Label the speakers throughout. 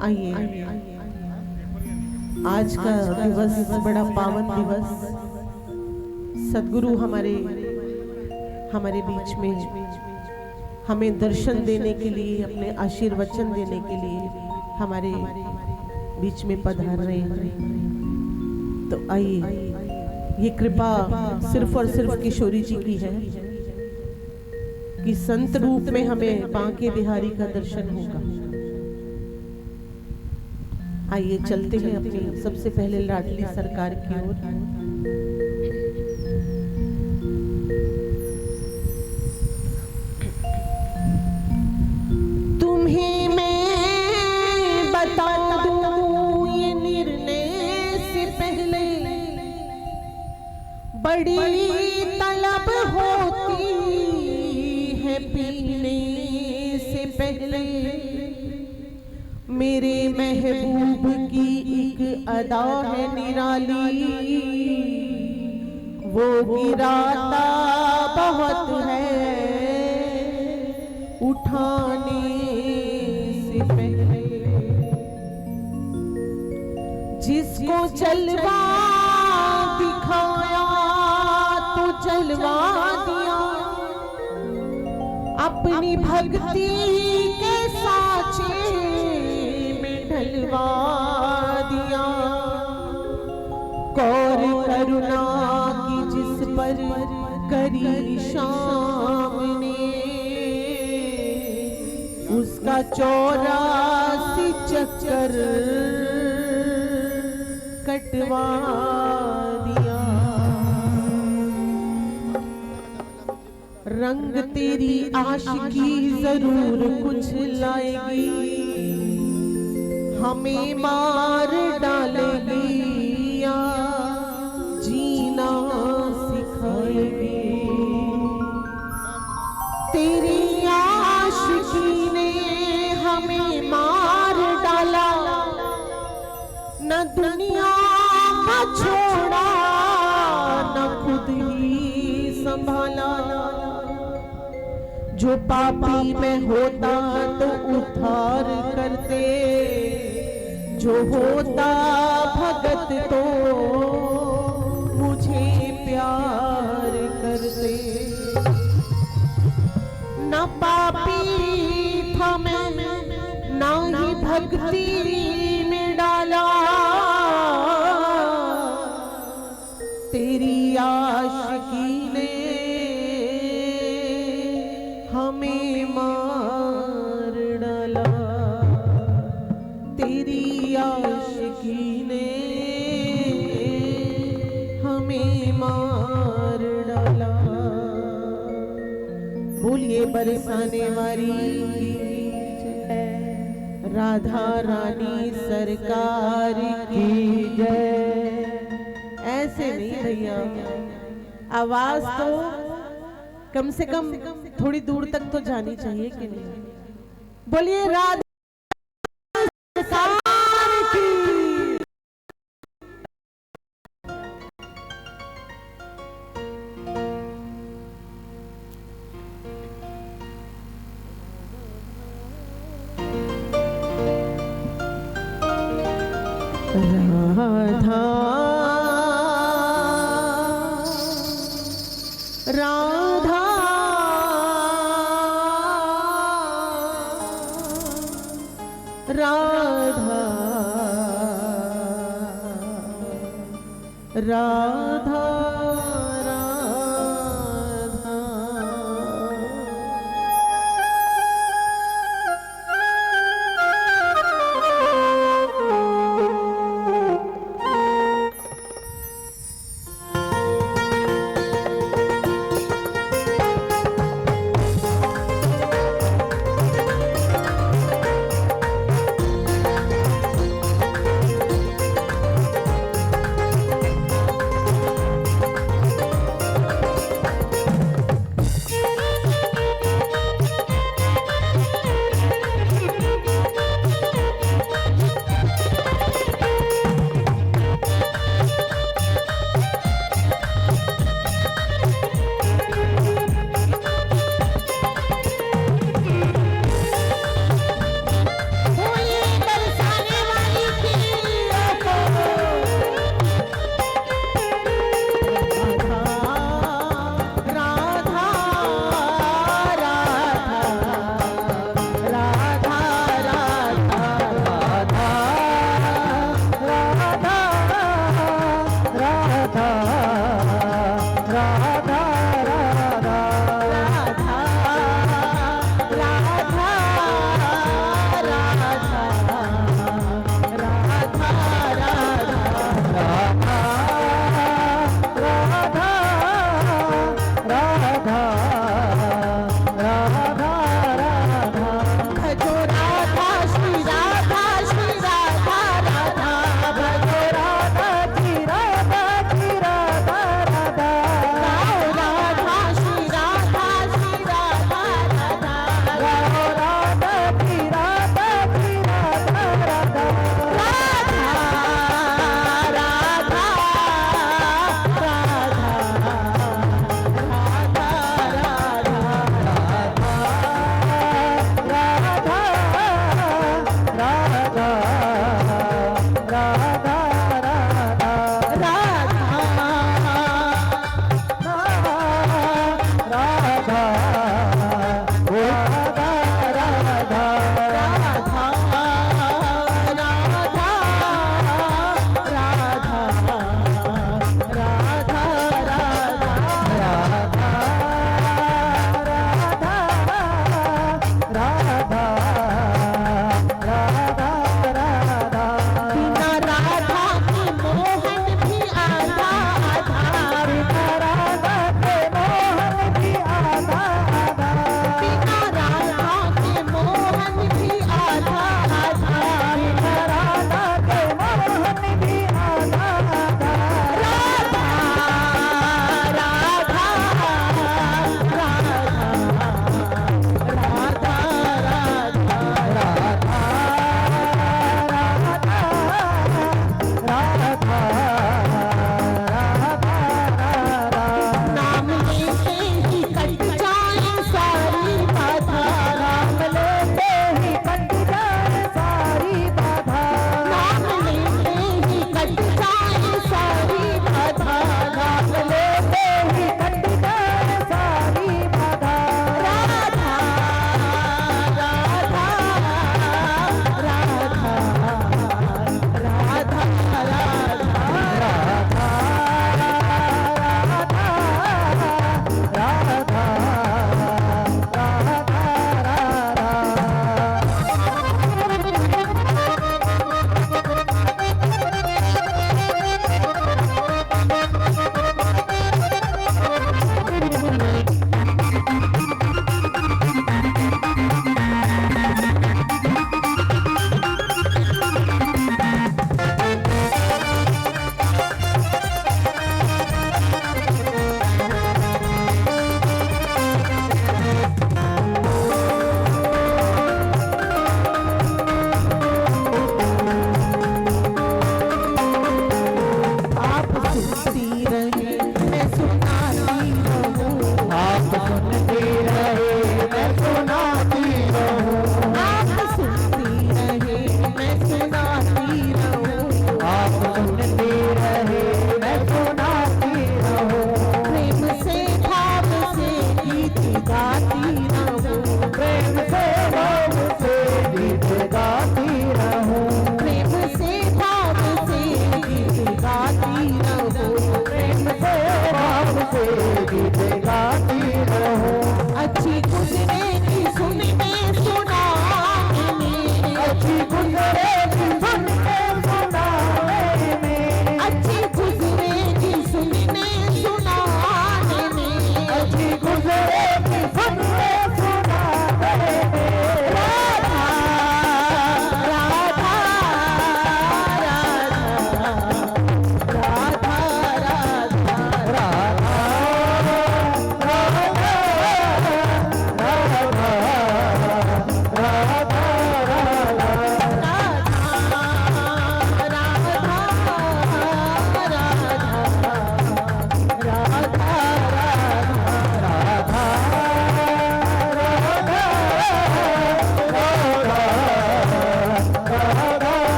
Speaker 1: आइए, आज का दिवस बड़ा पावन दिवस, सद्गुरु हमारे बीच में हमें दर्शन देने के लिए, अपने आशीर्वचन देने के लिए हमारे बीच में पधार रहे हैं। तो आइए, ये कृपा सिर्फ और सिर्फ किशोरी जी की है कि संत रूप में हमें बांके बिहारी का दर्शन होगा। आइए चलते हैं अपनी सबसे पहले लाडली सरकार की ओर। तुम्हें मैं बता दूं, ये निर्णय से पहले बड़ी तलब होती है पीने से पहले। मेरे महबूब की एक अदा है निराली, वो गिराता बहुत है उठाने से पहले। जिसको जलवा दिखाया तो जलवा दिया, अपनी भक्ति के साचे ढलवा दिया। कौर करुणा की जिस पर करी शाम ने, उसका 84 चक्कर कटवा दिया। रंग तेरी आशिकी जरूर कुछ लाएगी, हमें मार डालेगी या जीना सिखाएगी। तेरी आशिकी ने हमें मार डाला, न दुनिया का छोड़ा न खुद ही संभाला। जो पापी में होता तो उद्धार करते, जो होता भगत तो मुझे प्यार करते। न पापी था मैं, ना ही भक्ति में डाला। तेरी आशिकी ने हमें मार डाला, तेरी आशिकी ने हमें मार डाला। बोलिए बरसाने वाली जय, राधा रानी सरकार की जय। ऐसे नहीं भैया, आवाज तो कम से कम थोड़ी दूर तक तो जानी चाहिए कि नहीं। बोलिए राधा सरकार की। राधा राधा राधा राधा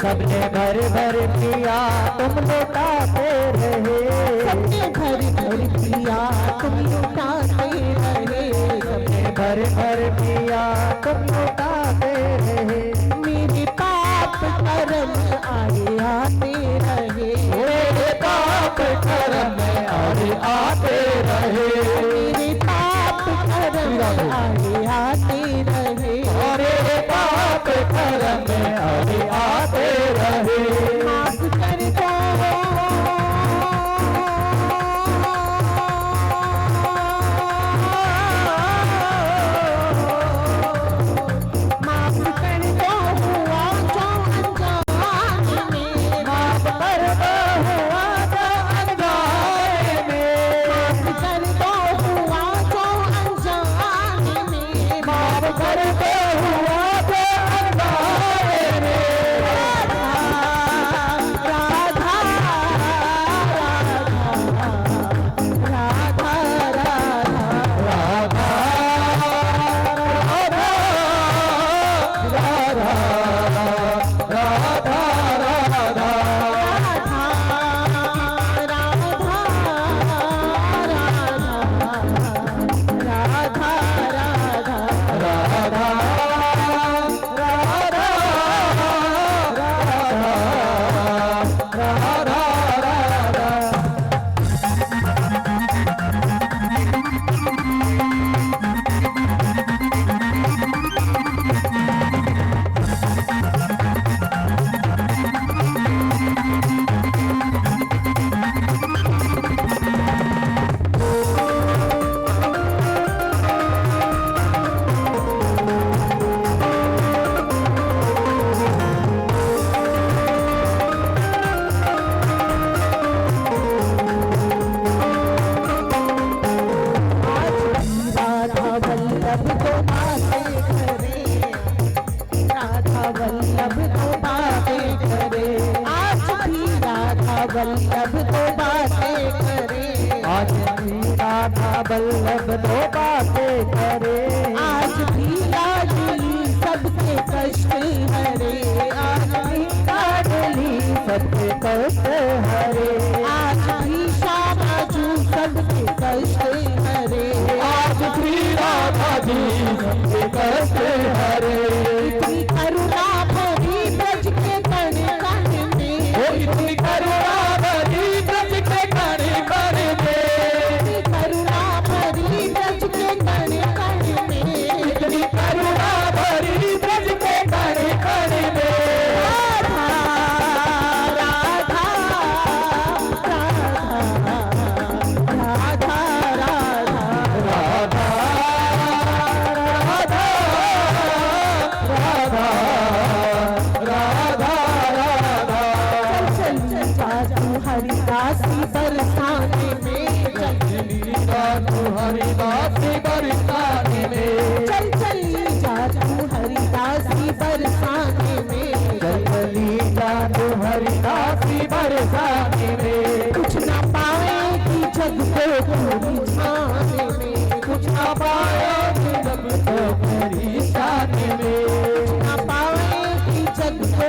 Speaker 2: सबने भर भर पिया तुम लुटाते रहे,
Speaker 1: सबने भर भर पिया तुम लुटाते रहे,
Speaker 2: सबने भर भर पिया तुम लुटाते रहे।
Speaker 1: मेरे पाप कर्म आए आते रहे,
Speaker 2: मेरे पाप कर्म आए आते रहे,
Speaker 1: मेरे पाप कर्म आए आते रहे,
Speaker 2: मेरे पाप कर्म आए आते रहे।
Speaker 1: माफ कर दो माफ कर दो हुआ जो अनजाने में,
Speaker 2: माफ कर दो हुआ जो अनजाने में,
Speaker 1: माफ कर दो हुआ जो अनजाने में,
Speaker 2: माफ कर दो हुआ जो अनजाने में।
Speaker 1: वल्लभ तो बातें करे,
Speaker 2: आज भी राधा वल्लभ तो बातें करे,
Speaker 1: आज भी लाडली सबके कष्ट हरे, आज भी
Speaker 2: लाडली सबके कष्ट हरे,
Speaker 1: आज भी शाबाजू सबके कष्ट हरे,
Speaker 2: आज भी राधा जी सबके कष्ट हरे।
Speaker 1: इतनी करुणा भरी ब्रज के कण कण में,
Speaker 2: इतनी करुणा भरी ब्रज के कण कण में,
Speaker 1: करुणा भरी ब्रज के कण कण में,
Speaker 2: इतनी करुणा भरी ब्रज के कण कण में।
Speaker 1: राधा राधा राधा राधा हरिदासी बरसाने में,
Speaker 2: चली जा तू हरिदासी बरसाने में,
Speaker 1: चल चली जा तू हरिदासी बरसाने में,
Speaker 2: चली जा तू हरिदासी बरसाने में।
Speaker 1: कुछ ना पाएगी जग को पूरी छाने में,
Speaker 2: कुछ ना पाएगी जग को मेरी शान में,
Speaker 1: कुछ ना पाएगी जग को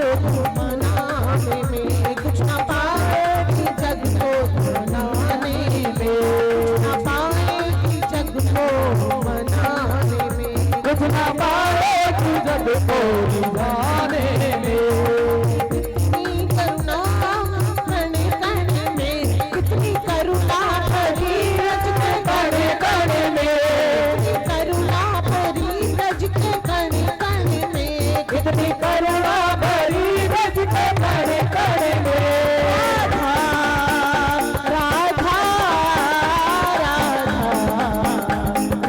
Speaker 1: मनाने में, कुछ ना पाएगी जग को मनाने में, ना पाएगी जग को मनाने में,
Speaker 2: कुछ ना पाएगी जग को रिझाने में।
Speaker 1: कितनी करुणा कण कण में, कितनी करुणा भरी रज के कण कण में, कितनी करुणा भरी रज के कण कण में,
Speaker 2: कितनी करुणा भरी रज के कण कण में।
Speaker 1: राधा राधा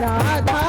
Speaker 1: राधा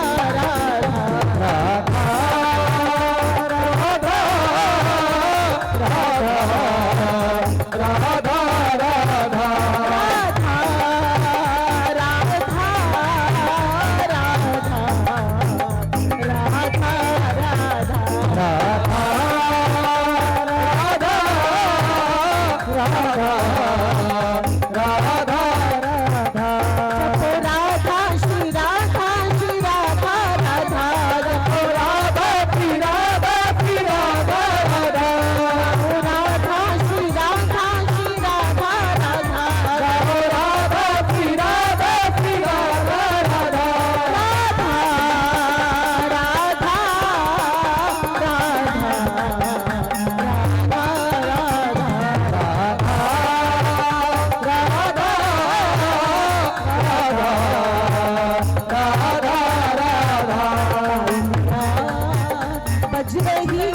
Speaker 1: बज रही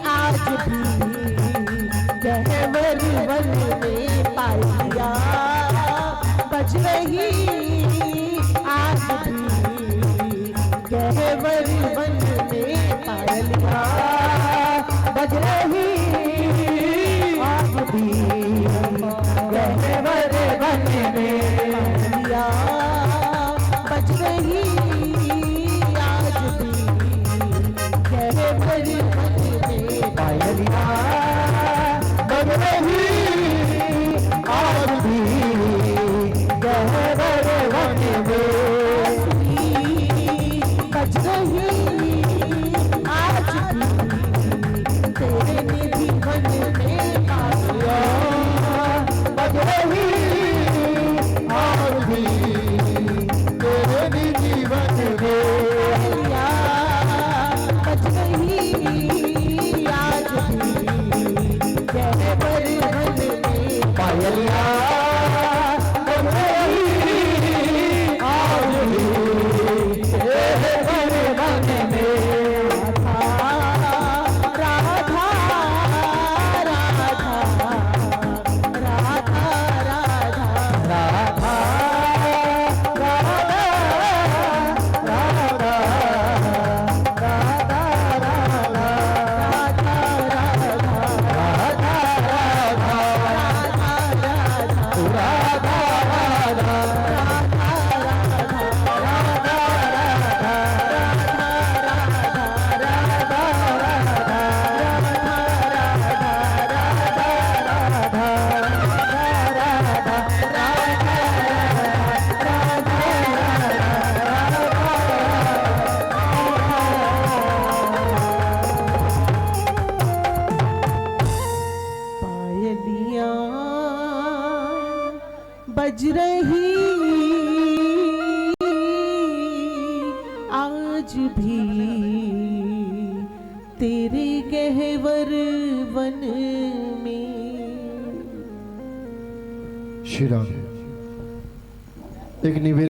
Speaker 1: आज भी गहवर वन में पायलिया, बज रही आज भी गहवर वन में पायलिया, बज रही आज भी गहवर वन में पायलिया, बज रही आज भी गहवर वन में
Speaker 2: पायलिया बज रही आज भी गहवर वन में,
Speaker 1: बज रही आज भी तेरे निधि वन में पायलिया,
Speaker 2: बज रही आज भी तेरे निधि वन में,
Speaker 1: बज रही आज भी गहवर वन में
Speaker 2: पायलिया बज रही आज भी गहवर वन में।
Speaker 1: राधा राधा राधा राधा बज रही आज भी तेरे गहवर वन में।
Speaker 2: श्री राम। एक निवेदन